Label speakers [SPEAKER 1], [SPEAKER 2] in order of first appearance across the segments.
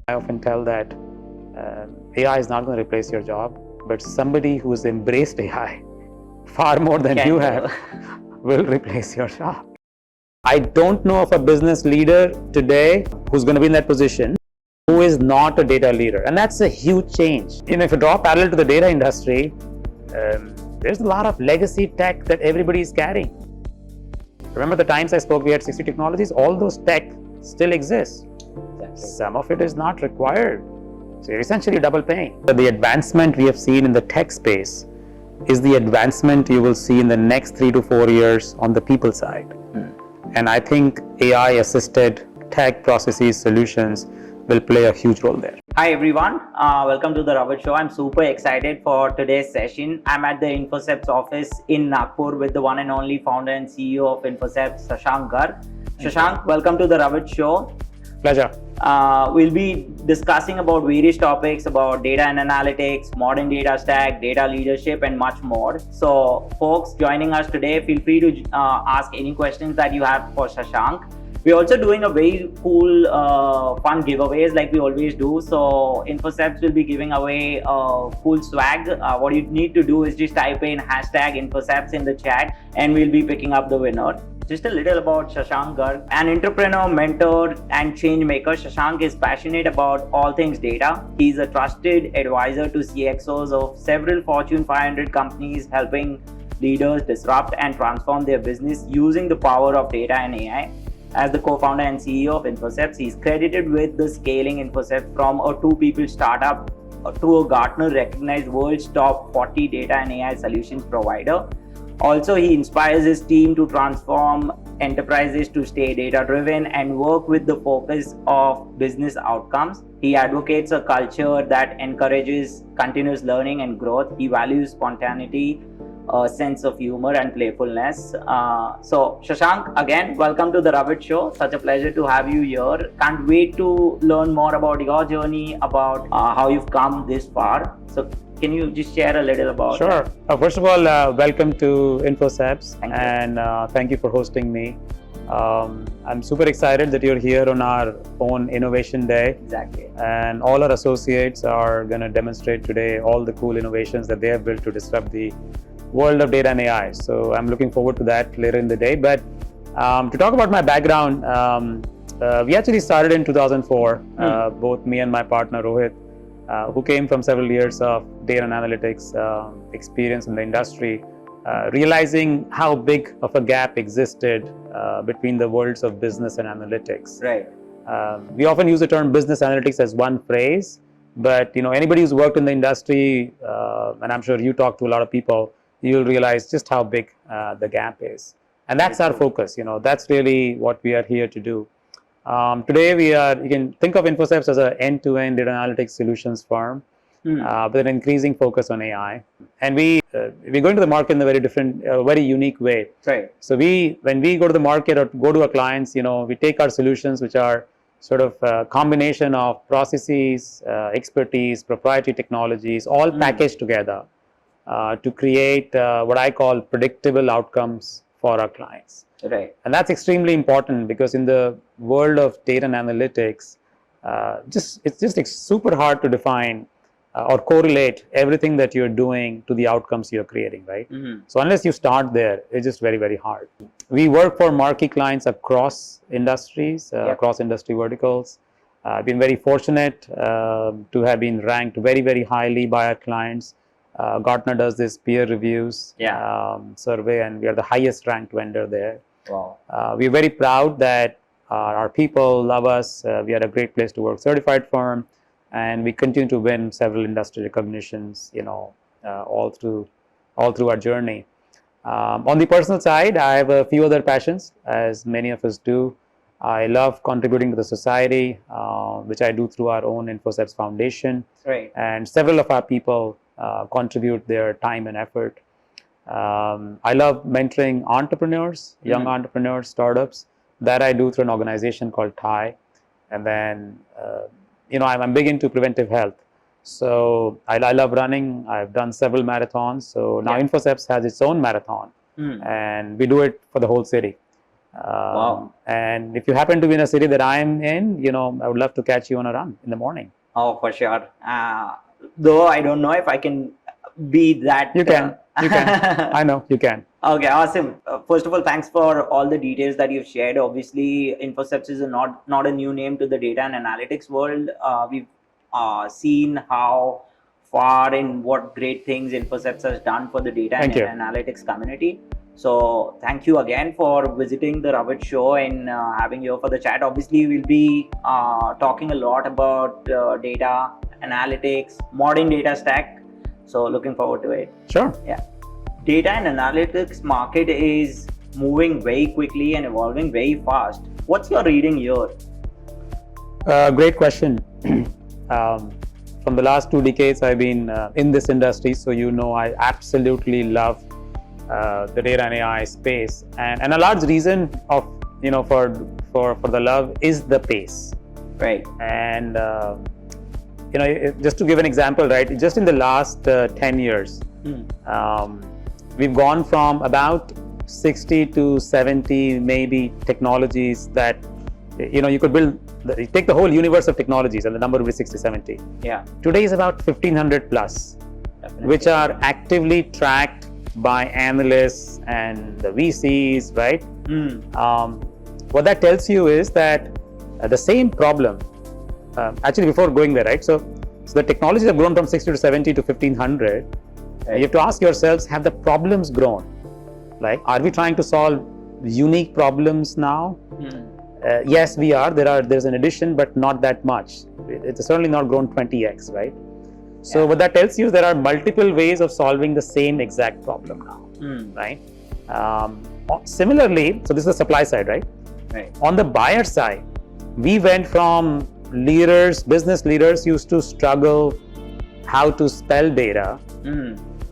[SPEAKER 1] I often tell that AI is not going to replace your job, but somebody who's embraced AI far more than you have will replace your job. I don't know of a business leader today who's going to be in that position who is not a data leader, and that's a huge change. If you draw a parallel to the data industry, there's a lot of legacy tech that everybody is carrying. Remember the times I spoke, we had 60 technologies, all those tech still exist. Exactly. Some of it is not required. So you're essentially double paying. But the advancement we have seen in the tech space is the advancement you will see in the next 3 to 4 years on the people side. And I think AI assisted tech processes solutions will play a huge role there.
[SPEAKER 2] Hi everyone, welcome to the Ravit Show. I'm super excited for today's session. I'm at the Infocepts office in Nagpur with the one and only founder and CEO of Infocepts, Shashank Garg. Shashank, welcome to the Ravit Show.
[SPEAKER 1] Pleasure.
[SPEAKER 2] We'll be discussing about various topics about data and analytics, modern data stack, data leadership, and much more. So folks joining us today, feel free to ask any questions that you have for Shashank. We're also doing a very cool, fun giveaways like we always do. So Infocepts will be giving away cool swag. What you need to do is just type in #Infocepts in the chat and we'll be picking up the winner. Just a little about Shashank Garg. An entrepreneur, mentor, and change maker, Shashank is passionate about all things data. He's a trusted advisor to CXOs of several Fortune 500 companies, helping leaders disrupt and transform their business using the power of data and AI. As the co-founder and CEO of Infocepts, he's credited with the scaling Infocepts from a two-people startup to a Gartner-recognized world's top 40 data and AI solutions provider. Also, he inspires his team to transform enterprises to stay data-driven and work with the focus of business outcomes. He advocates a culture that encourages continuous learning and growth. He values spontaneity, a sense of humor and playfulness. So Shashank, again, welcome to the Ravit Show. Such a pleasure to have you here. Can't wait to learn more about your journey, about how you've come this far. So can you just share a little about
[SPEAKER 1] Sure. First of all, welcome to Infocepts, and thank you for hosting me. I'm super excited that you're here on our own Innovation Day.
[SPEAKER 2] Exactly.
[SPEAKER 1] And all our associates are going to demonstrate today all the cool innovations that they have built to disrupt the world of data and AI. So I'm looking forward to that later in the day. But to talk about my background, we actually started in 2004, both me and my partner Rohit, who came from several years of data and analytics experience in the industry, realizing how big of a gap existed between the worlds of business and analytics.
[SPEAKER 2] Right.
[SPEAKER 1] We often use the term business analytics as one phrase, but anybody who's worked in the industry, and I'm sure you talk to a lot of people, you'll realize just how big the gap is. And that's our focus. That's really what we are here to do. Today you can think of Infocepts as an end-to-end data analytics solutions firm, with an increasing focus on AI. And we're going to the market in a very different, very unique way.
[SPEAKER 2] Right.
[SPEAKER 1] So when we go to the market or go to our clients, we take our solutions, which are sort of a combination of processes, expertise, proprietary technologies, all packaged together to create what I call predictable outcomes for our clients.
[SPEAKER 2] Right.
[SPEAKER 1] And that's extremely important because in the world of data and analytics, it's just super hard to define or correlate everything that you're doing to the outcomes you're creating, right? So unless you start there, it's just very, very hard. We work for marquee clients across industries, across industry verticals. I've been very fortunate to have been ranked very, very highly by our clients. Gartner does this peer reviews survey, and we are the highest ranked vendor there.
[SPEAKER 2] Wow.
[SPEAKER 1] We're very proud that our people love us. We are a great place to work, certified firm, and we continue to win several industry recognitions, all through our journey. On the personal side, I have a few other passions, as many of us do. I love contributing to the society, which I do through our own Infocepts Foundation.
[SPEAKER 2] Right.
[SPEAKER 1] And several of our people contribute their time and effort. I love mentoring entrepreneurs, young entrepreneurs, startups. That I do through an organization called TIE. And then, I'm big into preventive health. So I love running. I've done several marathons. So now Infocepts has its own marathon, and we do it for the whole city.
[SPEAKER 2] Wow.
[SPEAKER 1] And if you happen to be in a city that I'm in, I would love to catch you on a run in the morning.
[SPEAKER 2] Oh, for sure. Though I don't know if I can be that.
[SPEAKER 1] You can. I know you can.
[SPEAKER 2] Okay, awesome. First of all, thanks for all the details that you've shared. Obviously, Infocepts is not a new name to the data and analytics world. We've seen how far and what great things Infocepts has done for the data and analytics community. So thank you again for visiting the Ravit show and having you for the chat. Obviously, we'll be talking a lot about data analytics, modern data stack. So looking forward to it.
[SPEAKER 1] Sure.
[SPEAKER 2] Yeah. Data and analytics market is moving very quickly and evolving very fast. What's your reading here?
[SPEAKER 1] Great question. From the last 2 decades, I've been in this industry, so I absolutely love the data and AI space, and a large reason of for the love is the pace,
[SPEAKER 2] right?
[SPEAKER 1] And just to give an example, right? Just in the last 10 years, we've gone from about 60 to 70 maybe technologies that you could build. You take the whole universe of technologies and the number will be 60, 70.
[SPEAKER 2] Yeah.
[SPEAKER 1] Today is about 1500 plus, definitely, which are actively tracked by analysts and the VCs, right? What that tells you is that the same problem, actually before going there, right? So the technologies have grown from 60 to 70 to 1500. Right. You have to ask yourselves, have the problems grown? Like, are we trying to solve unique problems now? Yes, we are. There's an addition, but not that much. It's certainly not grown 20x, right? So what that tells you is there are multiple ways of solving the same exact problem now, right? Similarly, so this is the supply side, right?
[SPEAKER 2] Right.
[SPEAKER 1] On the buyer side, we went from business leaders used to struggle how to spell data,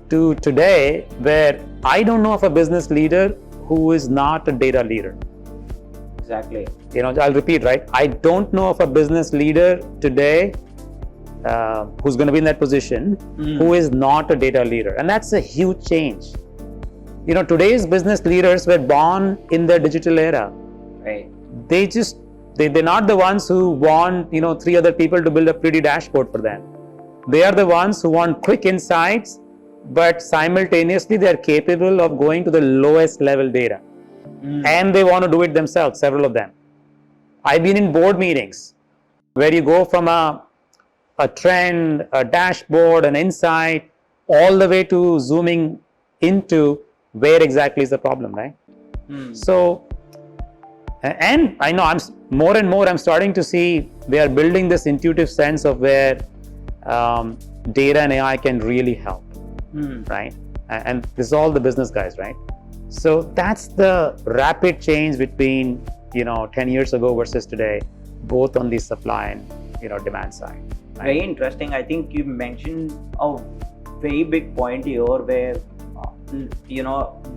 [SPEAKER 1] to today where I don't know of a business leader who is not a data leader.
[SPEAKER 2] Exactly.
[SPEAKER 1] I'll repeat, right? I don't know of a business leader today who's going to be in that position who is not a data leader, and that's a huge change. Today's business leaders were born in the digital era.
[SPEAKER 2] Right.
[SPEAKER 1] They're not the ones who want 3 other people to build a pretty dashboard for them. They are the ones who want quick insights, but simultaneously they are capable of going to the lowest level data. And they want to do it themselves, several of them. I've been in board meetings where you go from a trend, a dashboard, an insight, all the way to zooming into where exactly is the problem, right? So, and I know I'm more and more starting to see they are building this intuitive sense of where data and AI can really help, right? And this is all the business guys, right? So that's the rapid change between 10 years ago versus today, both on the supply and demand side. Right?
[SPEAKER 2] Very interesting. I think you mentioned a very big point here where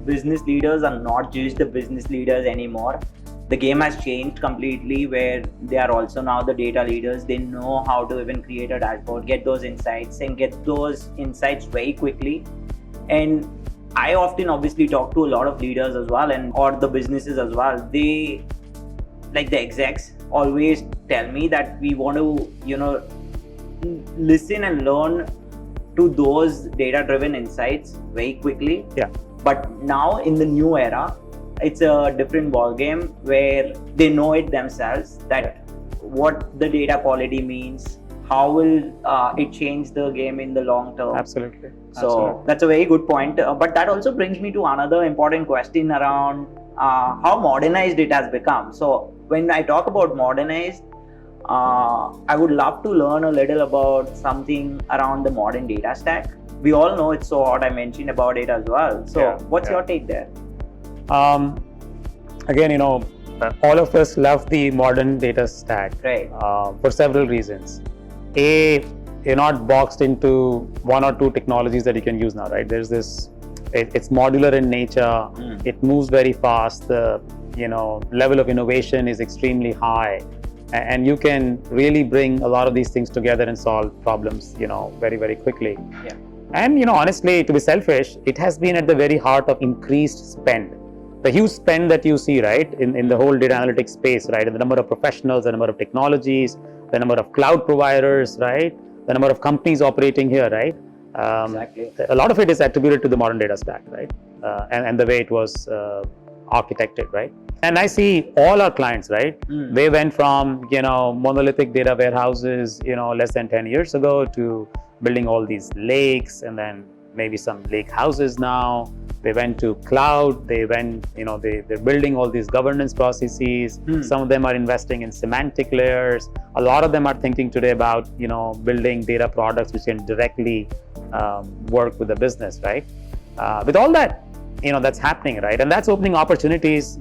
[SPEAKER 2] business leaders are not just the business leaders anymore. The game has changed completely where they are also now the data leaders. They know how to even create a dashboard, get those insights and get those insights very quickly. And I often obviously talk to a lot of leaders as well or the businesses as well. They, like the execs, always tell me that we want to, listen and learn to those data-driven insights very quickly.
[SPEAKER 1] Yeah.
[SPEAKER 2] But now in the new era, it's a different ball game where they know it themselves that what the data quality means, how will it change the game in the long term.
[SPEAKER 1] Absolutely.
[SPEAKER 2] So that's a very good point. But that also brings me to another important question around how modernized it has become. So when I talk about modernized, I would love to learn a little about something around the modern data stack. We all know it's so hot. I mentioned about it as well. So what's your take there?
[SPEAKER 1] Again, all of us love the modern data stack,
[SPEAKER 2] right?
[SPEAKER 1] For several reasons. A, you're not boxed into 1 or 2 technologies that you can use now, right? There's this, it's modular in nature. It moves very fast. The level of innovation is extremely high, and you can really bring a lot of these things together and solve problems, very, very quickly.
[SPEAKER 2] Yeah.
[SPEAKER 1] And honestly, to be selfish, it has been at the very heart of increased spend. the huge spend that you see, right, in the whole data analytics space, right, and the number of professionals, the number of technologies, the number of cloud providers, right, the number of companies operating here, right?
[SPEAKER 2] Exactly.
[SPEAKER 1] A lot of it is attributed to the modern data stack, right, and the way it was architected, right? And I see all our clients, right? They went from monolithic data warehouses, less than 10 years ago to building all these lakes, and then maybe some lake houses now. They went to cloud. They went, they're building all these governance processes. Some of them are investing in semantic layers. A lot of them are thinking today about, building data products which can directly work with the business, right? With all that, that's happening, right? And that's opening opportunities,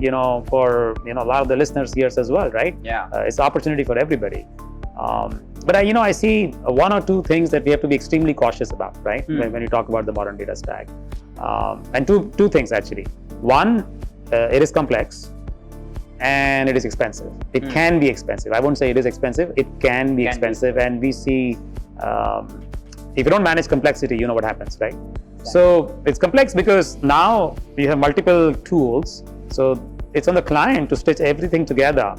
[SPEAKER 1] for, a lot of the listeners here as well, right?
[SPEAKER 2] Yeah.
[SPEAKER 1] It's opportunity for everybody. But I see one or two things that we have to be extremely cautious about, right? When you talk about the modern data stack. And two things actually. One, it is complex and it is expensive. It can be expensive. I won't say it is expensive. It can be expensive. And we see, if you don't manage complexity, you know what happens, right? So it's complex because now you have multiple tools. So it's on the client to stitch everything together,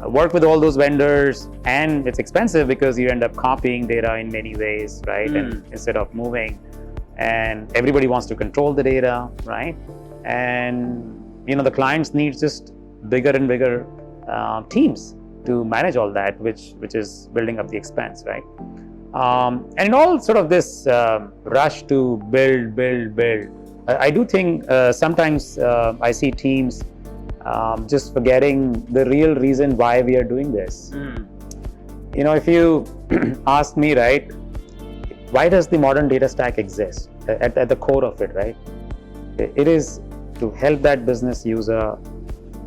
[SPEAKER 1] work with all those vendors, and it's expensive because you end up copying data in many ways, right? And instead of moving, and everybody wants to control the data, right? And the clients need just bigger and bigger teams to manage all that, which is building up the expense, right? And all sort of this rush to build. I do think sometimes I see teams just forgetting the real reason why we are doing this. If you ask me, right, why does the modern data stack exist? At the core of it, right? It is to help that business user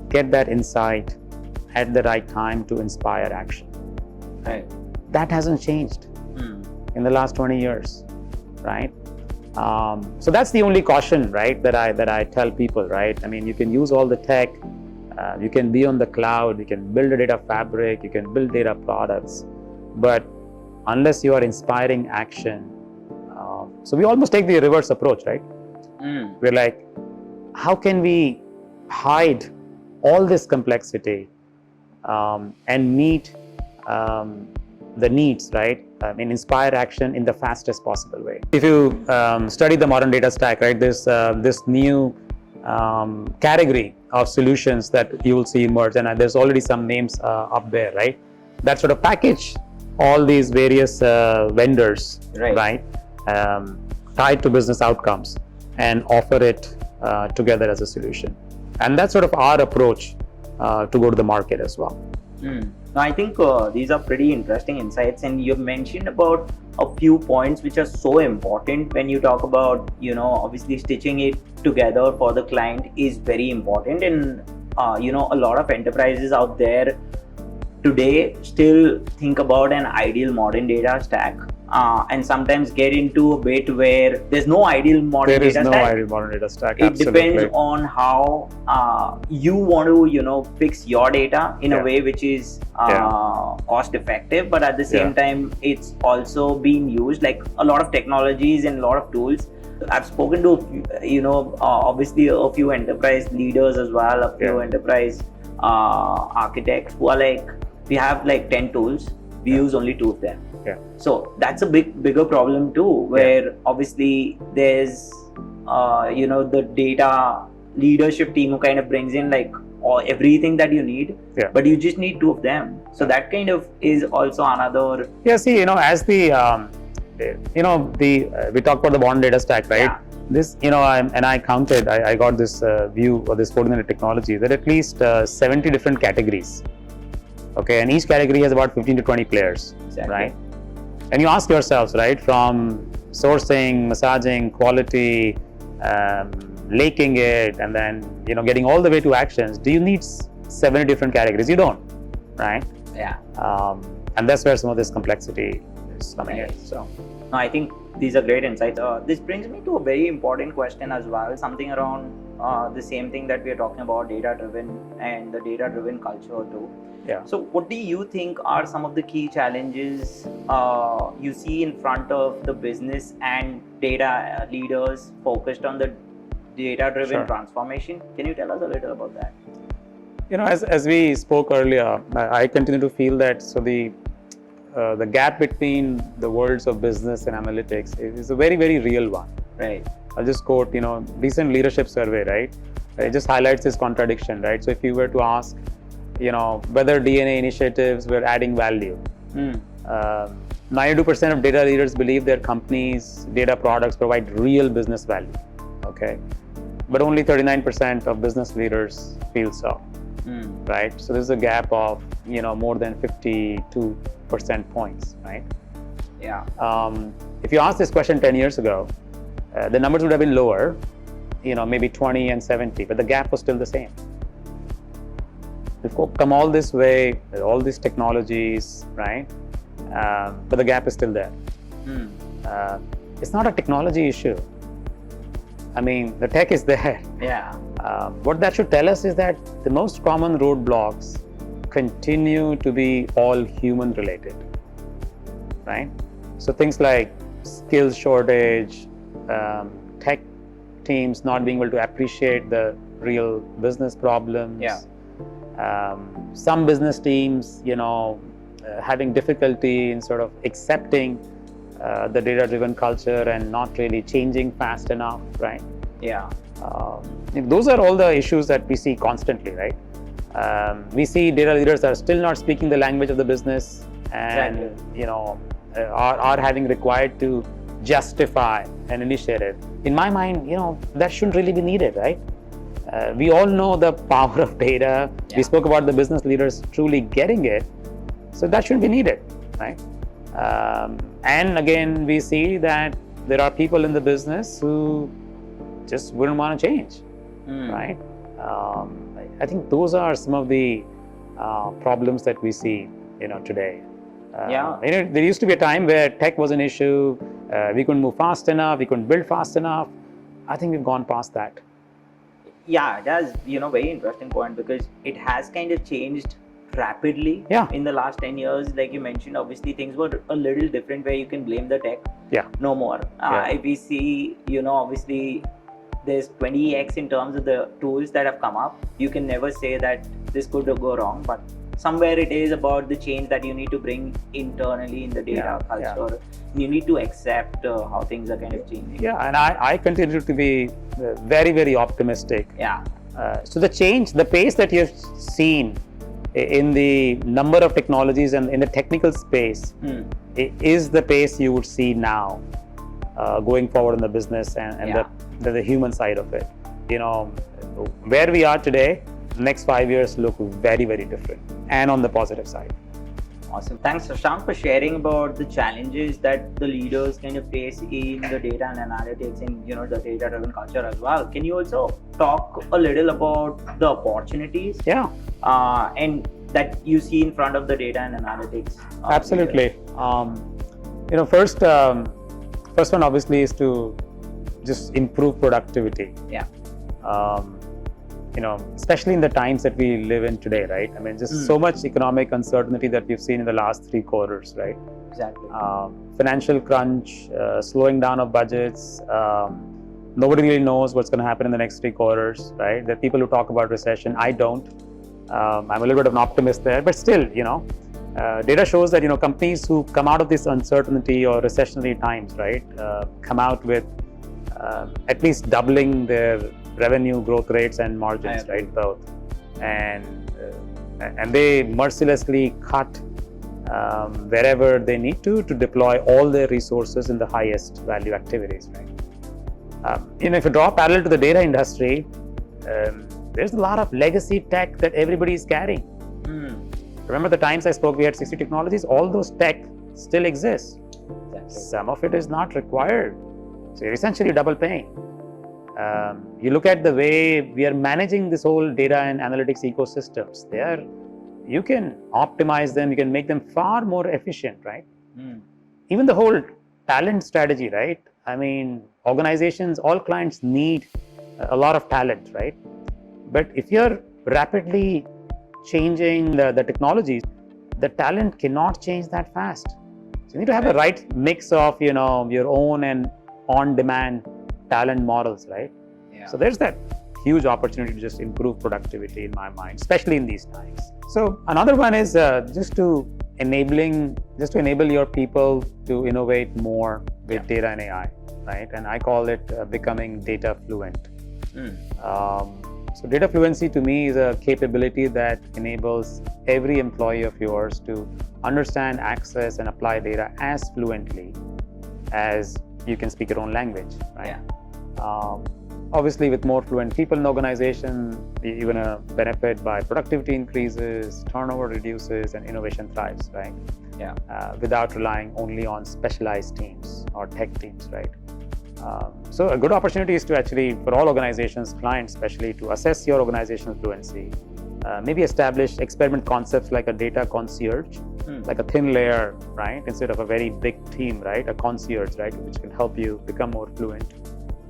[SPEAKER 1] get that insight at the right time to inspire action.
[SPEAKER 2] Right.
[SPEAKER 1] That hasn't changed in the last 20 years, right? So that's the only caution, right, that I tell people, right? I mean, you can use all the tech, you can be on the cloud, you can build a data fabric, you can build data products, but unless you are inspiring action, so we almost take the reverse approach, right? We're like, how can we hide all this complexity and meet the needs, right? I mean, inspire action in the fastest possible way. If you study the modern data stack, right, there's this new category of solutions that you will see emerge, and there's already some names up there, right? That sort of package all these various vendors, right? Tied to business outcomes and offer it together as a solution. And that's sort of our approach to go to the market as well.
[SPEAKER 2] Now, I think these are pretty interesting insights, and you've mentioned about a few points which are so important when you talk about, obviously stitching it together for the client is very important. And, a lot of enterprises out there today still think about an ideal modern data stack and sometimes get into a bit where there's no ideal modern data stack.
[SPEAKER 1] There is no ideal modern data stack.
[SPEAKER 2] It depends on how you want to, fix your data in a way which is cost effective, but at the same time, it's also being used like a lot of technologies and a lot of tools. I've spoken to, obviously a few enterprise leaders as well, a few enterprise architects who are like, we have like 10 tools, we use only 2 of them. So that's a bigger problem too, where obviously there's, the data leadership team who kind of brings in like everything that you need, but you just need 2 of them. So that kind of is also another.
[SPEAKER 1] See, as the, we talked about the modern data stack, right? This, I counted, I got this view of this 1400 technology that at least 70 different categories. Okay, and each category has about 15 to 20 players, right? And you ask yourselves, right, from sourcing, massaging, quality, laking it, and then, getting all the way to actions, do you need 70 different categories? You don't, right? And that's where some of this complexity is coming in. So,
[SPEAKER 2] no, I think these are great insights. This brings me to a very important question as well, something around the same thing that we are talking about, data-driven and the data-driven culture too. So what do you think are some of the key challenges you see in front of the business and data leaders focused on the data-driven
[SPEAKER 1] Sure.
[SPEAKER 2] transformation. Can you tell us a little about that?
[SPEAKER 1] As we spoke earlier, I continue to feel that the gap between the worlds of business and analytics is a very, very real one.
[SPEAKER 2] Right.
[SPEAKER 1] I'll just quote, recent leadership survey, right? It just highlights this contradiction, right? So if you were to ask, whether DNA initiatives were adding value, 92% of data leaders believe their company's data products provide real business value, okay? But only 39% of business leaders feel so, right? So there's a gap of, more than 52% points, right?
[SPEAKER 2] Yeah.
[SPEAKER 1] If you asked this question 10 years ago, the numbers would have been lower, maybe 20 and 70, but the gap was still the same. We've come all this way, all these technologies, right? But the gap is still there. It's not a technology issue. I mean, the tech is there.
[SPEAKER 2] Yeah.
[SPEAKER 1] What that should tell us is that the most common roadblocks continue to be all human related, right? So things like skills shortage, tech teams not being able to appreciate the real business problems.
[SPEAKER 2] Yeah.
[SPEAKER 1] Some business teams, having difficulty in sort of accepting the data-driven culture and not really changing fast enough, right?
[SPEAKER 2] Yeah.
[SPEAKER 1] Those are all the issues that we see constantly, right? We see data leaders are still not speaking the language of the business, and
[SPEAKER 2] Exactly.
[SPEAKER 1] Are having required to justify an initiative. In my mind, that shouldn't really be needed, right? We all know the power of data.
[SPEAKER 2] Yeah.
[SPEAKER 1] We spoke about the business leaders truly getting it, so that shouldn't be needed, right? And again, we see that there are people in the business who just wouldn't want to change, right? I think those are some of the problems that we see, today. There used to be a time where tech was an issue. We couldn't move fast enough. We couldn't build fast enough. I think we've gone past that.
[SPEAKER 2] Yeah, that's very interesting point, because it has kind of changed rapidly in the last 10 years. Like you mentioned, obviously things were a little different where you can blame the tech. No more. If we see, obviously there's 20x in terms of the tools that have come up. You can never say that this could go wrong, but somewhere it is about the change that you need to bring internally in the data culture. You need to accept how things are kind of changing.
[SPEAKER 1] And I continue to be very, very optimistic. So the pace that you've seen in the number of technologies and in the technical space is the pace you would see now going forward in the business and the human side of it. Where we are today, next 5 years look very, very different, and on the positive side.
[SPEAKER 2] Awesome. Thanks, Shashank, for sharing about the challenges that the leaders kind of face in the data and analytics and the data-driven culture as well. Can you also talk a little about the opportunities? And that you see in front of the data and analytics?
[SPEAKER 1] Absolutely. First one obviously is to just improve productivity. Especially in the times that we live in today, right? I mean, just so much economic uncertainty that we've seen in the last 3 quarters, right?
[SPEAKER 2] Exactly.
[SPEAKER 1] Financial crunch, slowing down of budgets. Nobody really knows what's going to happen in the next 3 quarters, right? There are people who talk about recession. I don't. I'm a little bit of an optimist there, but still, data shows that, companies who come out of this uncertainty or recessionary times, right, come out with at least doubling their revenue growth rates and margins, right, both, and they mercilessly cut wherever they need to deploy all their resources in the highest value activities, right? If you draw a parallel to the data industry, there's a lot of legacy tech that everybody is carrying. Remember the times I spoke, we had 60 technologies, all those tech still exist. Some of it is not required, so you're essentially double paying. You look at the way we are managing this whole data and analytics ecosystems. You can optimize them, you can make them far more efficient, right? Even the whole talent strategy, right? I mean, organizations, all clients need a lot of talent, right? But if you're rapidly changing the technologies, the talent cannot change that fast. So you need to have the right mix of, your own and on-demand talent models, right? So there's that huge opportunity to just improve productivity in my mind, especially in these times. So another one is just to enable your people to innovate more with data and AI, right? And I call it becoming data fluent. So data fluency to me is a capability that enables every employee of yours to understand, access, and apply data as fluently as you can speak your own language, right? Obviously, with more fluent people in the organization, you're going to benefit by productivity increases, turnover reduces, and innovation thrives, right? Without relying only on specialized teams or tech teams, right? So a good opportunity is to actually, for all organizations, clients especially, to assess your organizational fluency, maybe establish experiment concepts like a data concierge, like a thin layer, right? Instead of a very big team, right? A concierge, right? Which can help you become more fluent.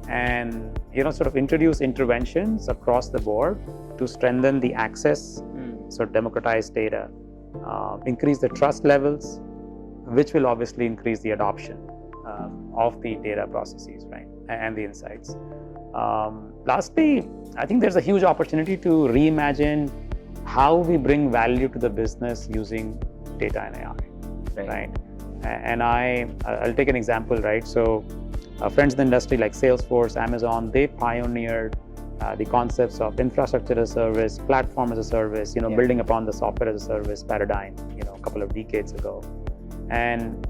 [SPEAKER 1] And, sort of introduce interventions across the board to strengthen the access, so democratize data, increase the trust levels, which will obviously increase the adoption of the data processes, right, and the insights. Lastly, I think there's a huge opportunity to reimagine how we bring value to the business using data and AI, right? And I'll take an example, right? So friends in the industry like Salesforce, Amazon, they pioneered the concepts of infrastructure as a service, platform as a service, building upon the software as a service paradigm, a couple of decades ago. And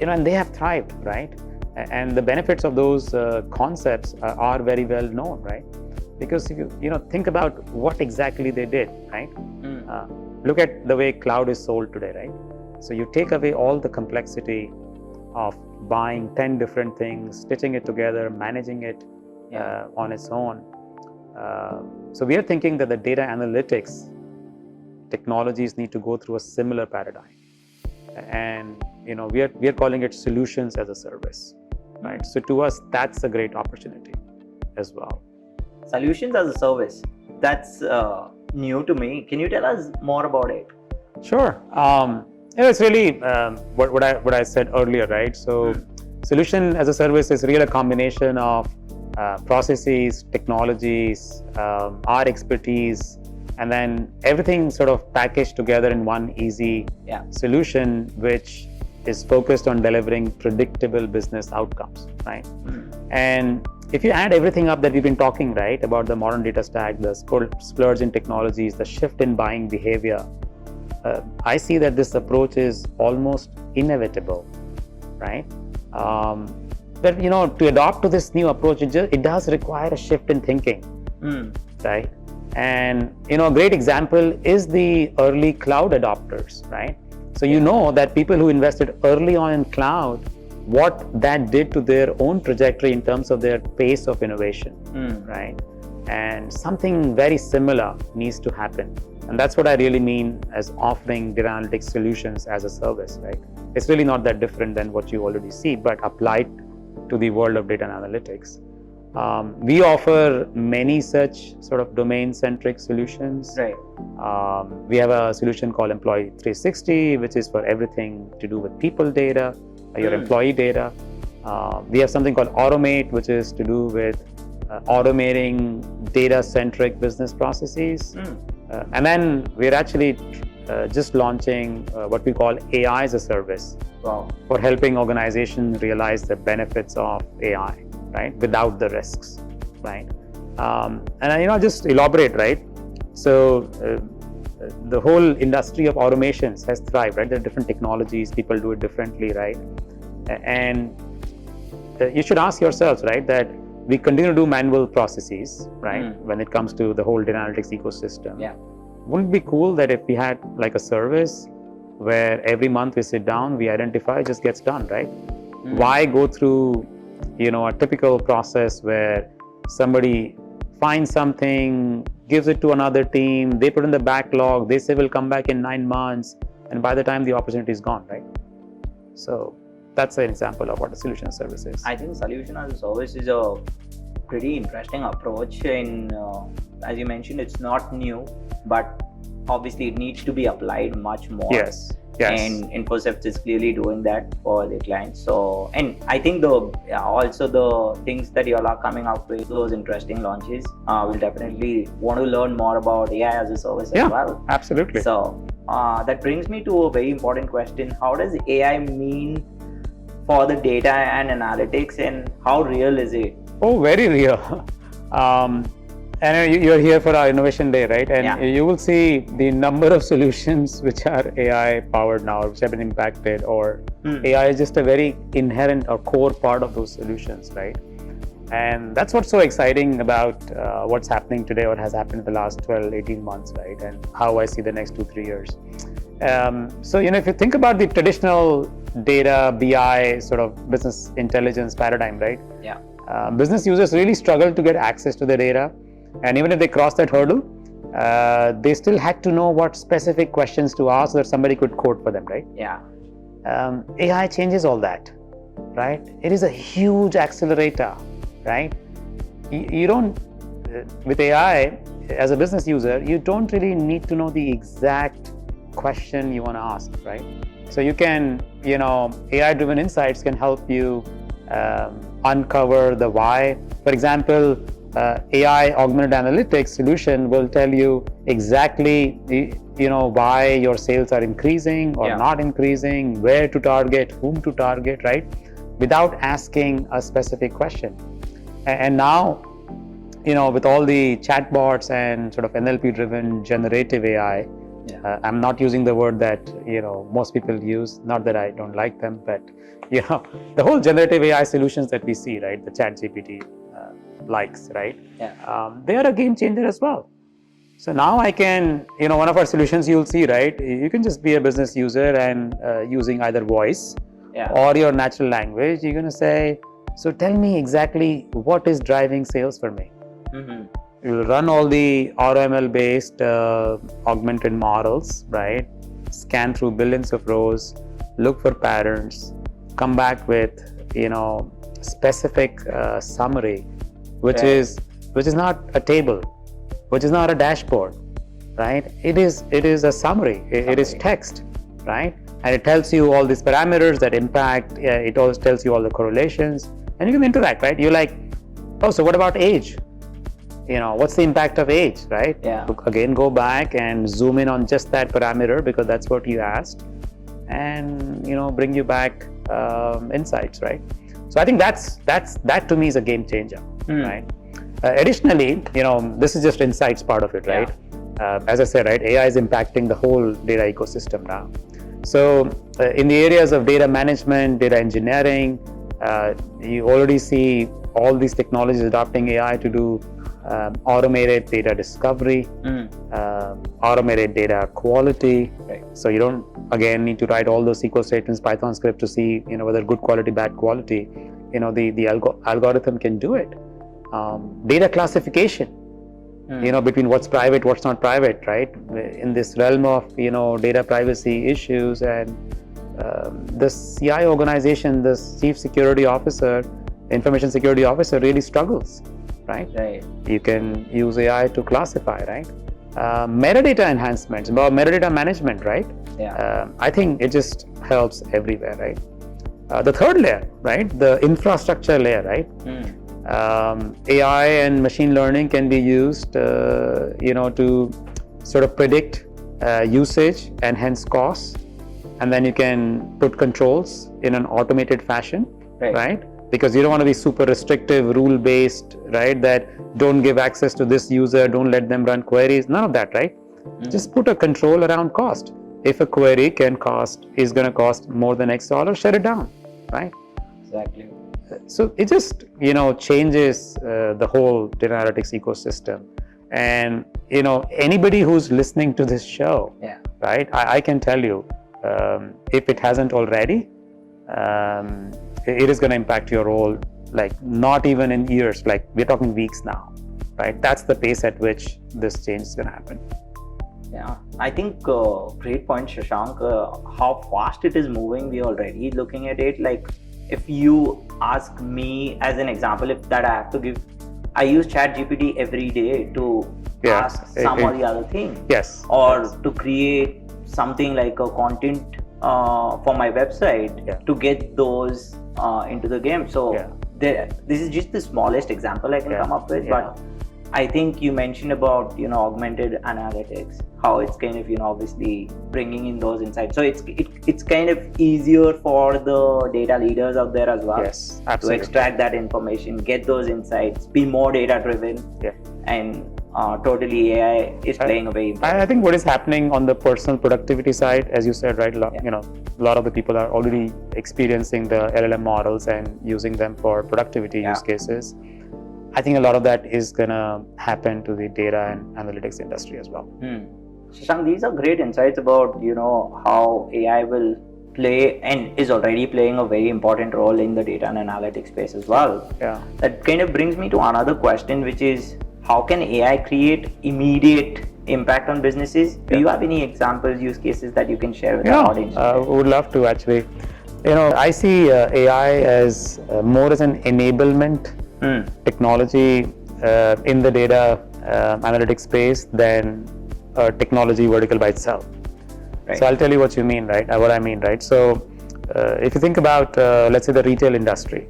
[SPEAKER 1] and they have thrived, right? And the benefits of those concepts are very well known, right? Because if you think about what exactly they did, right? Look at the way cloud is sold today, right? So you take away all the complexity of buying 10 different things, stitching it together, managing it on its own. So we are thinking that the data analytics technologies need to go through a similar paradigm. And we are calling it solutions as a service, right? So to us, that's a great opportunity as well.
[SPEAKER 2] Solutions as a service, that's new to me. Can you tell us more about it?
[SPEAKER 1] Sure. It's really what I said earlier, right? So solution as a service is really a combination of processes, technologies, our expertise, and then everything sort of packaged together in one easy solution, which is focused on delivering predictable business outcomes, right? And if you add everything up that we've been talking, right, about the modern data stack, the splurge in technologies, the shift in buying behavior, I see that this approach is almost inevitable, right? But to adopt to this new approach, it does require a shift in thinking, right? And a great example is the early cloud adopters, right? So that people who invested early on in cloud, what that did to their own trajectory in terms of their pace of innovation, right? And something very similar needs to happen. And that's what I really mean as offering data analytics solutions as a service, right? It's really not that different than what you already see, but applied to the world of data analytics. We offer many such sort of domain-centric solutions.
[SPEAKER 2] Right.
[SPEAKER 1] We have a solution called Employee 360, which is for everything to do with people data, your employee data. We have something called Automate, which is to do with automating data-centric business processes. And then we're actually just launching what we call AI as a service for helping organizations realize the benefits of AI, right, without the risks, right? And I'll just elaborate, right? So the whole industry of automations has thrived, right? There are different technologies, people do it differently, right? And you should ask yourselves, right, that we continue to do manual processes, right, when it comes to the whole data analytics ecosystem. Wouldn't it be cool that if we had like a service where every month we sit down, we identify, it just gets done, right? Why go through, a typical process where somebody finds something, gives it to another team, they put in the backlog, they say we'll come back in 9 months, and by the time the opportunity is gone, right? So that's an example of what a solution as a service is.
[SPEAKER 2] I think solution as a service is a pretty interesting approach. And as you mentioned, it's not new, but obviously it needs to be applied much more.
[SPEAKER 1] Yes.
[SPEAKER 2] And Infocepts is clearly doing that for their clients. So, and I think also the things that you all are coming up with, those interesting launches, will definitely want to learn more about AI as a service as well.
[SPEAKER 1] Absolutely.
[SPEAKER 2] So that brings me to a very important question. How does AI mean for the data and analytics, and how real is it?
[SPEAKER 1] Oh, very real. And you're here for our innovation day, right? And you will see the number of solutions which are AI powered now, which have been impacted, or AI is just a very inherent or core part of those solutions, right? And that's what's so exciting about what's happening today, or has happened in the last 12, 18 months, right? And how I see the next 2-3 years. So, if you think about the traditional data, BI, sort of business intelligence paradigm, right? Business users really struggle to get access to the data. And even if they cross that hurdle, they still had to know what specific questions to ask so that somebody could code for them, right? AI changes all that, right? It is a huge accelerator, right? You don't, with AI, as a business user, you don't really need to know the exact question you want to ask, right? So you can, AI-driven insights can help you uncover the why. For example, AI augmented analytics solution will tell you exactly, why your sales are increasing or not increasing, where to target, whom to target, right? Without asking a specific question. And now, with all the chatbots and sort of NLP driven generative AI, I'm not using the word that, most people use, not that I don't like them, but, the whole generative AI solutions that we see, right? The ChatGPT likes, right? They are a game changer as well. So now I can, one of our solutions you'll see, right? You can just be a business user and using either voice or your natural language. You're going to say, so tell me exactly what is driving sales for me. You'll run all the RML based augmented models, right? Scan through billions of rows, look for patterns, come back with, specific summary, which is not a table, which is not a dashboard, right? It is a summary. It is text, right? And it tells you all these parameters that impact. It also tells you all the correlations, and you can interact, right? You're like, oh, so what about age? What's the impact of age, right? Again, go back and zoom in on just that parameter because that's what you asked, and bring you back insights, right? So I think that to me is a game changer, right? Additionally, this is just insights part of it, right? As I said, right, AI is impacting the whole data ecosystem now. So in the areas of data management, data engineering, you already see all these technologies adopting AI to do automated data discovery, automated data quality. So you don't, again, need to write all those SQL statements, Python script to see, whether good quality, bad quality. The algorithm can do it. Data classification, between what's private, what's not private, right? In this realm of, data privacy issues, and the CI organization, the Chief Security Officer, Information Security Officer really struggles, right? You can use AI to classify, right? Metadata enhancements, about metadata management, right? I think it just helps everywhere, right? The third layer, right? The infrastructure layer, right? AI and machine learning can be used, to sort of predict usage and hence costs, and then you can put controls in an automated fashion, right? Because you don't want to be super restrictive, rule-based, right? That don't give access to this user, don't let them run queries, none of that, right? Just put a control around cost. If a query is going to cost more than X dollars, shut it down, right?
[SPEAKER 2] Exactly.
[SPEAKER 1] So it just, changes the whole data analytics ecosystem. And, anybody who's listening to this show, right, I can tell you, if it hasn't already, it is going to impact your role, like not even in years, like we're talking weeks now, right? That's the pace at which this change is going to happen.
[SPEAKER 2] I think great point, Shashank. How fast it is moving, we're already looking at it. Like, if you ask me as an example, if that I have to give, I use ChatGPT every day to ask some or the other thing.
[SPEAKER 1] Yes.
[SPEAKER 2] Or
[SPEAKER 1] yes.
[SPEAKER 2] to create something like a content for my website to get those into the game. So this is just the smallest example I can come up with, but I think you mentioned about augmented analytics, how it's kind of obviously bringing in those insights. So it's kind of easier for the data leaders out there as well.
[SPEAKER 1] Yes, absolutely.
[SPEAKER 2] To extract that information, get those insights, be more data driven, and totally AI is playing a very important.
[SPEAKER 1] I think what is happening on the personal productivity side, as you said, right? A lot of the people are already experiencing the LLM models and using them for productivity use cases. I think a lot of that is gonna happen to the data and analytics industry as well.
[SPEAKER 2] Shashank, these are great insights about how AI will play and is already playing a very important role in the data and analytics space as well. That kind of brings me to another question, which is how can AI create immediate impact on businesses? Do you have any examples, use cases that you can share with our audience?
[SPEAKER 1] Would love to actually. I see AI as more as an enablement technology in the data analytics space than a technology vertical by itself. So I'll tell you what you mean, right? What I mean, right? So if you think about, let's say, the retail industry,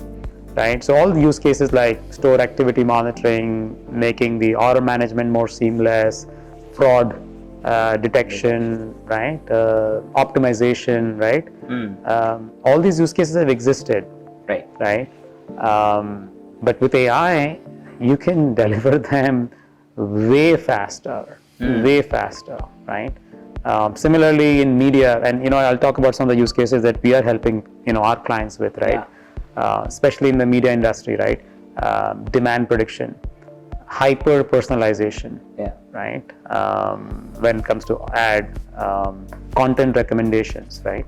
[SPEAKER 1] right? So all the use cases like store activity monitoring, making the order management more seamless, fraud detection, right? Optimization, right? All these use cases have existed, right? But with AI, you can deliver them way faster, right? Similarly in media, and I'll talk about some of the use cases that we are helping our clients with, right? Especially in the media industry, right? Demand prediction, hyper personalization, right? When it comes to ad, content recommendations, right?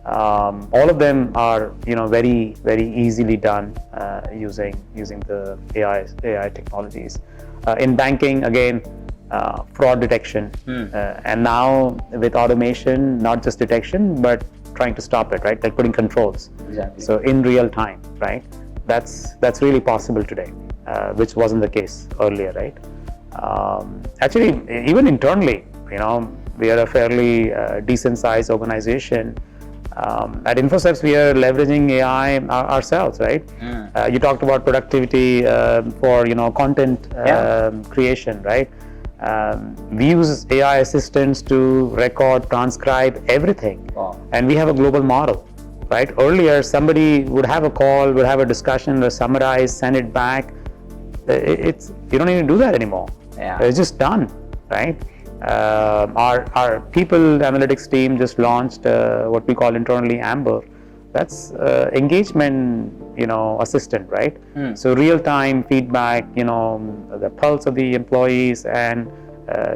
[SPEAKER 1] All of them are very easily done using the AI technologies. In banking, again, fraud detection, and now with automation, not just detection but trying to stop it, right? Like putting controls. So in real time, right? That's really possible today, which wasn't the case earlier, right? Actually, even internally, we are a fairly decent sized organization. At Infocepts, we are leveraging AI ourselves, right? You talked about productivity for content creation, right? We use AI assistants to record, transcribe everything, and we have a global model, right? Earlier, somebody would have a call, would have a discussion, would summarize, send it back. You don't even do that anymore. It's just done, right? Our people analytics team just launched what we call internally Amber. That's engagement, assistant, right? So real-time feedback, the pulse of the employees, and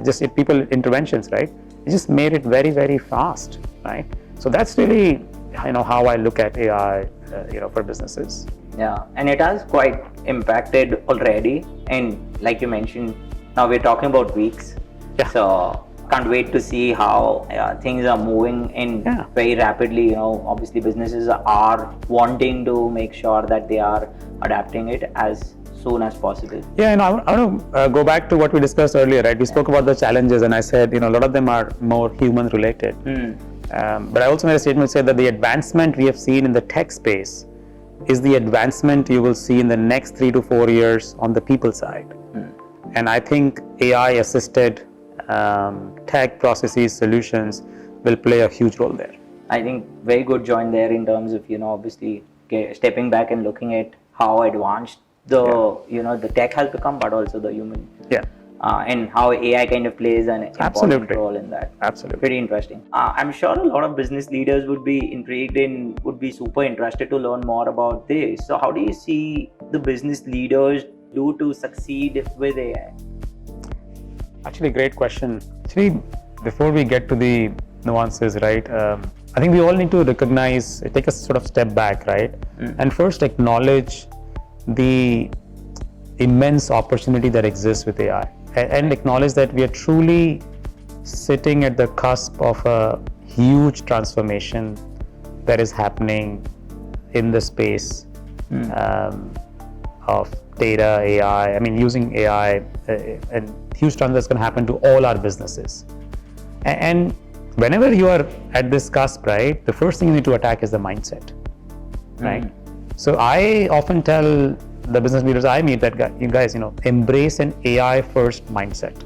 [SPEAKER 1] just people interventions, right? It just made it very fast, right? So that's really, how I look at AI, for businesses.
[SPEAKER 2] And it has quite impacted already. And like you mentioned, now we're talking about weeks. So can't wait to see how things are moving in very rapidly. Obviously businesses are wanting to make sure that they are adapting it as soon as possible.
[SPEAKER 1] And I want to go back to what we discussed earlier, right? We spoke about the challenges, and I said, a lot of them are more human related. But I also made a statement that said that the advancement we have seen in the tech space is the advancement you will see in the next 3 to 4 years on the people side. And I think AI assisted tech processes solutions will play a huge role there.
[SPEAKER 2] I think very good join there in terms of obviously stepping back and looking at how advanced the tech has become, but also the human and how AI kind of plays an important role in that.
[SPEAKER 1] Absolutely.
[SPEAKER 2] Pretty interesting. I'm sure a lot of business leaders would be intrigued and would be super interested to learn more about this. So how do you see the business leaders do to succeed with AI?
[SPEAKER 1] Actually, great question. Actually, before we get to the nuances, right, I think we all need to recognize, take a sort of step back, right? And first acknowledge the immense opportunity that exists with AI, and acknowledge that we are truly sitting at the cusp of a huge transformation that is happening in the space of data, AI. I mean, using AI and huge transfer that's going to happen to all our businesses. And whenever you are at this cusp, right, the first thing you need to attack is the mindset, right? So I often tell the business leaders I meet that, you guys, embrace an AI first mindset.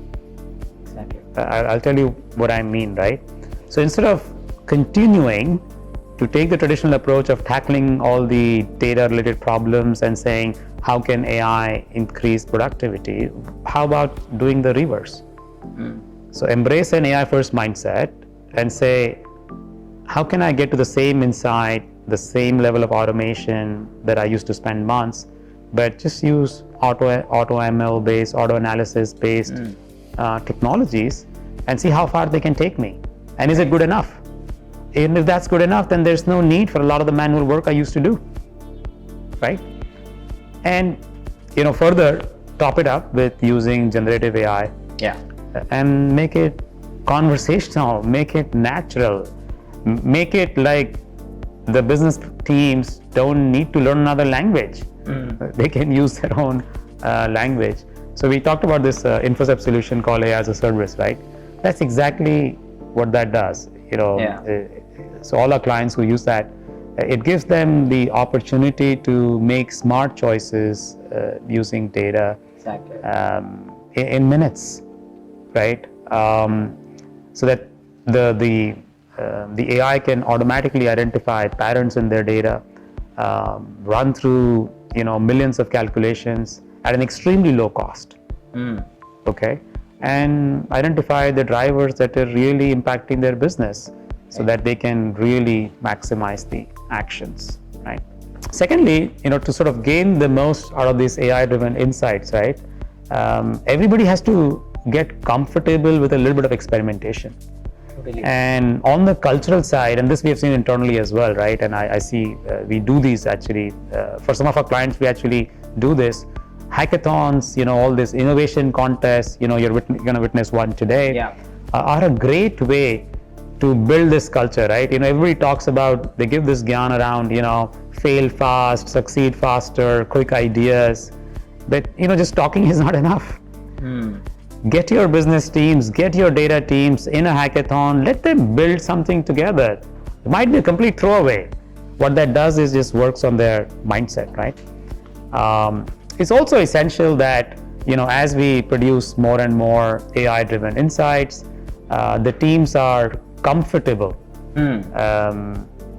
[SPEAKER 2] Exactly.
[SPEAKER 1] I'll tell you what I mean, right? So instead of continuing to take the traditional approach of tackling all the data related problems and saying, how can AI increase productivity? How about doing the reverse? So embrace an AI first mindset and say, how can I get to the same insight, the same level of automation that I used to spend months, but just use auto ML based, auto analysis based technologies and see how far they can take me. And is it good enough? And if that's good enough, then there's no need for a lot of the manual work I used to do, right? And further top it up with using generative AI.
[SPEAKER 2] Yeah.
[SPEAKER 1] And make it conversational, make it natural, make it like the business teams don't need to learn another language. They can use their own language. So we talked about this Infocepts solution called AI as a service, right? That's exactly what that does. So all our clients who use that, it gives them the opportunity to make smart choices using data in minutes, right? So that the AI can automatically identify patterns in their data, run through millions of calculations at an extremely low cost. Okay, and identify the drivers that are really impacting their business, so that they can really maximize the actions, right? Secondly, to sort of gain the most out of these AI-driven insights, right? Everybody has to get comfortable with a little bit of experimentation.
[SPEAKER 2] Totally.
[SPEAKER 1] And on the cultural side, and this we have seen internally as well, right? And I see we do these actually for some of our clients. We actually do this hackathons, all this innovation contests. You're going to witness one today. Are a great way to build this culture, right? Everybody talks about, they give this gyan around, fail fast, succeed faster, quick ideas, but just talking is not enough. Get your business teams, get your data teams in a hackathon, let them build something together. It might be a complete throwaway. What that does is just works on their mindset, right? It's also essential that, as we produce more and more AI-driven insights, the teams are comfortable,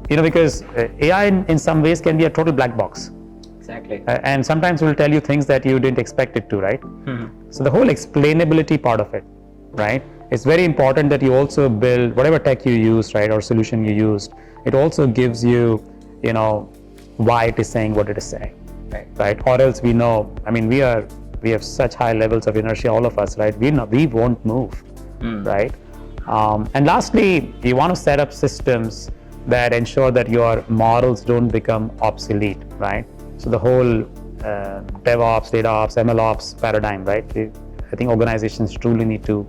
[SPEAKER 1] because AI in some ways can be a total black box.
[SPEAKER 2] Exactly.
[SPEAKER 1] And sometimes it will tell you things that you didn't expect it to, right? So the whole explainability part of it, right? It's very important that you also build whatever tech you use, right, or solution you used. It also gives you, why it is saying what it is saying, right? Or else we know. I mean, we have such high levels of inertia, all of us, right? We won't move, right? And lastly, you want to set up systems that ensure that your models don't become obsolete, right? So the whole DevOps, DataOps, MLOps paradigm, right? I think organizations truly need to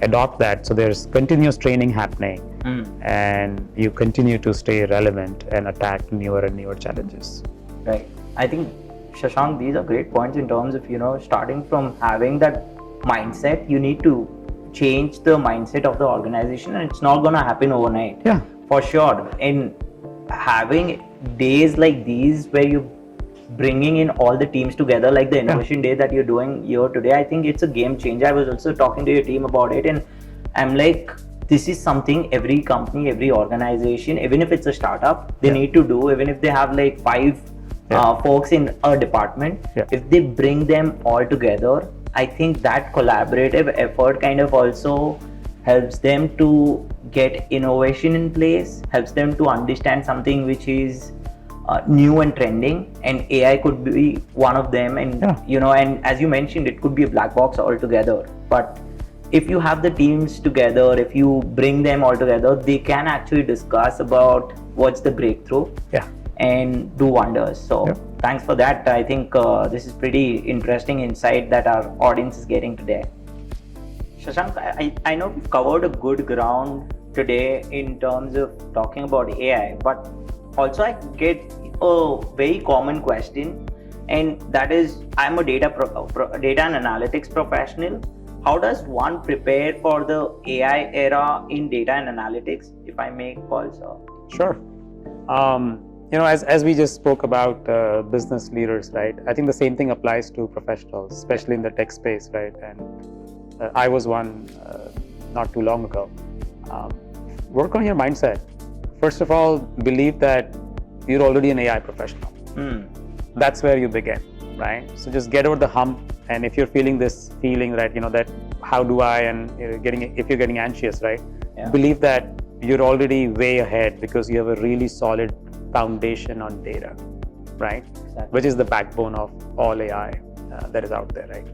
[SPEAKER 1] adopt that. So there's continuous training happening, and you continue to stay relevant and attack newer and newer challenges.
[SPEAKER 2] Right. I think, Shashank, these are great points in terms of, starting from having that mindset. You need to change the mindset of the organization, and it's not going to happen overnight.
[SPEAKER 1] Yeah.
[SPEAKER 2] For sure. And having days like these where you bringing in all the teams together, like the innovation day that you're doing here today, I think it's a game changer. I was also talking to your team about it, and I'm like, this is something every company, every organization, even if it's a startup, they need to do. Even if they have like 5 folks in a department, if they bring them all together, I think that collaborative effort kind of also helps them to get innovation in place, helps them to understand something which is new and trending, and AI could be one of them. And and as you mentioned, it could be a black box altogether. But if you have the teams together, if you bring them all together, they can actually discuss about what's the breakthrough and do wonders. So thanks for that. I think this is pretty interesting insight that our audience is getting today. Shashank, I know we've covered a good ground today in terms of talking about AI, but also I get a very common question, and that is, I'm a data and analytics professional. how does one prepare for the AI era in data and analytics, if I may call so?
[SPEAKER 1] Sure. As we just spoke about business leaders, right? I think the same thing applies to professionals, especially in the tech space, right? And I was one not too long ago. Work on your mindset. First of all, believe that you're already an AI professional. That's where you begin, right? So just get over the hump. And if you're feeling this feeling, right, that how do I, and if you're getting anxious, right?
[SPEAKER 2] Yeah.
[SPEAKER 1] Believe that you're already way ahead because you have a really solid foundation on data, right?
[SPEAKER 2] Exactly.
[SPEAKER 1] Which is the backbone of all AI that is out there, right?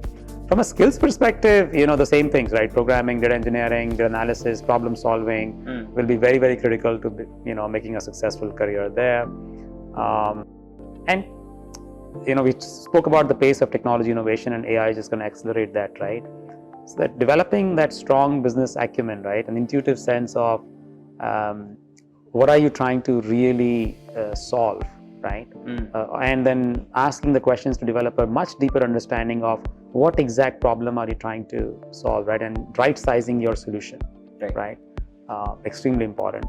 [SPEAKER 1] From a skills perspective, the same things, right? Programming, data engineering, data analysis, problem solving will be very, very critical to making a successful career there. And we spoke about the pace of technology innovation, and AI is just going to accelerate that, right? So that developing that strong business acumen, right, an intuitive sense of what are you trying to really solve, right? And then asking the questions to develop a much deeper understanding of what exact problem are you trying to solve, right? And right sizing your solution, right? Extremely important.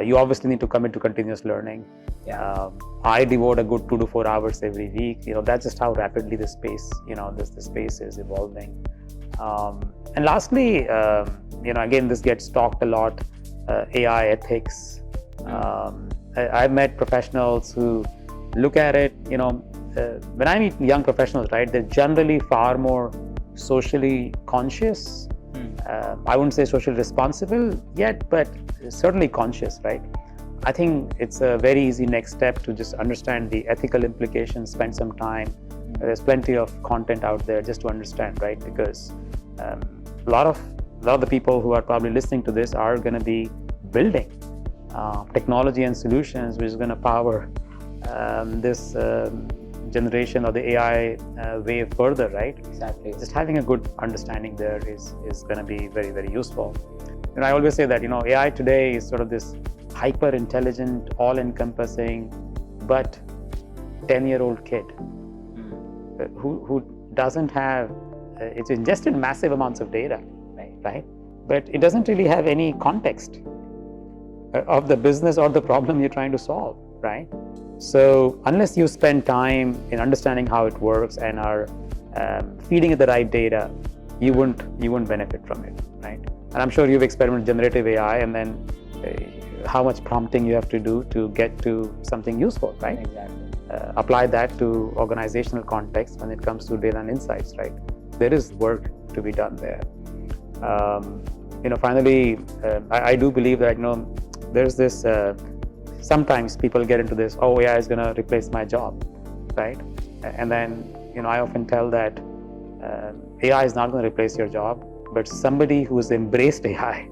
[SPEAKER 1] You obviously need to commit to continuous learning.
[SPEAKER 2] Yeah.
[SPEAKER 1] I devote a good 2 to 4 hours every week. That's just how rapidly this space, this space is evolving. And lastly, again, this gets talked a lot. AI ethics. I've met professionals who look at it. When I meet young professionals, right, they're generally far more socially conscious. I wouldn't say socially responsible yet, but certainly conscious, right? I think it's a very easy next step to just understand the ethical implications, spend some time. There's plenty of content out there just to understand, right? Because a lot of the people who are probably listening to this are going to be building technology and solutions which is going to power this generation of the AI wave further, right?
[SPEAKER 2] Exactly.
[SPEAKER 1] Just having a good understanding there is going to be very, very useful. I always say that AI today is sort of this hyper intelligent, all-encompassing, but 10-year-old kid who doesn't have. It's ingested massive amounts of data, right? But it doesn't really have any context of the business or the problem you're trying to solve, right? So unless you spend time in understanding how it works and are feeding it the right data, you wouldn't benefit from it, right? And I'm sure you've experimented with generative AI, and then how much prompting you have to do to get to something useful, right?
[SPEAKER 2] Exactly.
[SPEAKER 1] Apply that to organizational context when it comes to data and insights, right? There is work to be done there. Finally, I do believe that there's this. Sometimes people get into this. Oh, AI is going to replace my job, right? And then I often tell that AI is not going to replace your job, but somebody who's embraced AI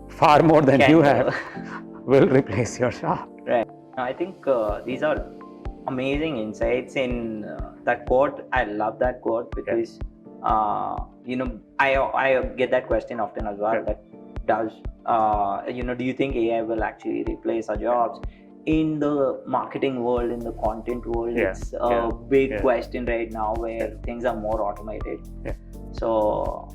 [SPEAKER 1] far more than you have will replace your job.
[SPEAKER 2] Right. I think these are amazing insights in that quote. I love that quote because I get that question often as well. That does do you think AI will actually replace our jobs? In the marketing world, in the content world, it's a big question right now where things are more automated. So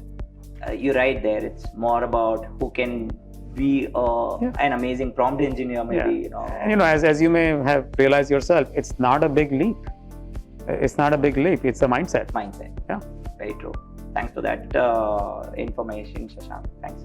[SPEAKER 2] you're right there. It's more about who can be an amazing prompt engineer, maybe.
[SPEAKER 1] And as you may have realized yourself, it's not a big leap. It's not a big leap. It's a mindset.
[SPEAKER 2] Yeah. Very true. Thanks for that information, Shashank. Thanks.